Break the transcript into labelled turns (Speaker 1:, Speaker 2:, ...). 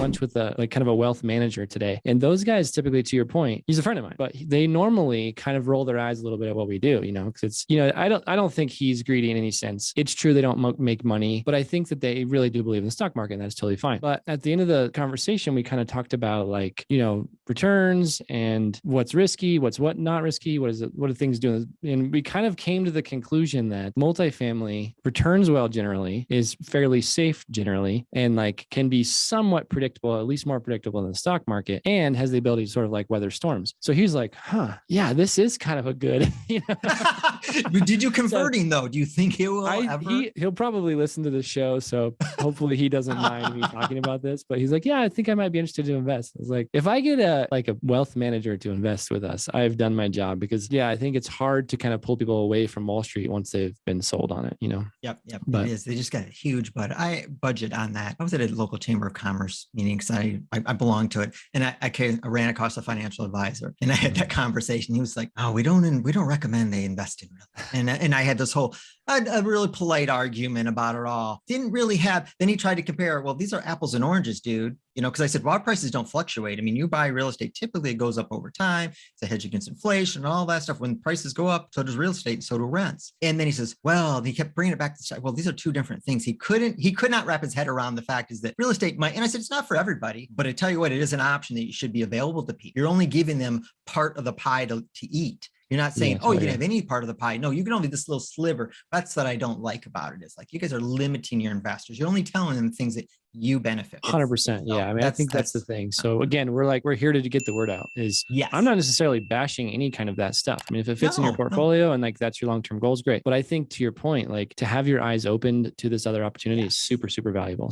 Speaker 1: lunch with a like kind of a wealth manager today. And those guys typically, to your point, he's a friend of mine, but they normally kind of roll their eyes a little bit at what we do, because it's, I don't think he's greedy in any sense. It's true they don't make money, but I think that they really do believe in the stock market, and that's totally fine. But at the end of the conversation, we kind of talked about like, returns and what's risky, what's not risky, what are things doing? And we kind of came to the conclusion that multifamily returns well generally, is fairly safe generally, and like can be somewhat predictable, at least more predictable than the stock market, and has the ability to sort of like weather storms. So he's like, yeah, this is kind of a good,
Speaker 2: Did you convert him though? Do you think he will ever?
Speaker 1: He'll probably listen to the show, so hopefully he doesn't mind me talking about this, but he's like, yeah, I think I might be interested to invest. I was like, if I get a wealth manager to invest with us, I've done my job, because I think it's hard to kind of pull people away from Wall Street once they've been sold on it,
Speaker 2: Yep. But it is. They just got a huge budget on that. I was at a local chamber of commerce meeting because I belong to it, and I ran across a financial advisor, and I had that conversation. He was like, "Oh, we don't recommend they invest in real," and I had this whole a really polite argument about it all. Didn't really have. Then he tried to compare. Well, these are apples and oranges, dude. Because I said, well, prices don't fluctuate. I mean, you buy real estate, typically it goes up over time. It's a hedge against inflation and all that stuff. When prices go up, so does real estate, and so do rents. And then he says, well, he kept bringing it back to, well, these are two different things. He could not wrap his head around the fact is that real estate might, and I said, it's not for everybody, but I tell you what, it is an option that should be available to people. You're only giving them part of the pie to eat. You're not saying, you can have any part of the pie. No, you can only this little sliver. That's what I don't like about it. Is like, you guys are limiting your investors. You're only telling them things that you benefit.
Speaker 1: 100%. Yeah. I mean, I think that's the thing. So again, we're here to get the word out.
Speaker 2: Yes.
Speaker 1: I'm not necessarily bashing any kind of that stuff. I mean, if it fits in your portfolio and like that's your long-term goals, great. But I think to your point, like to have your eyes opened to this other opportunity is super, super valuable.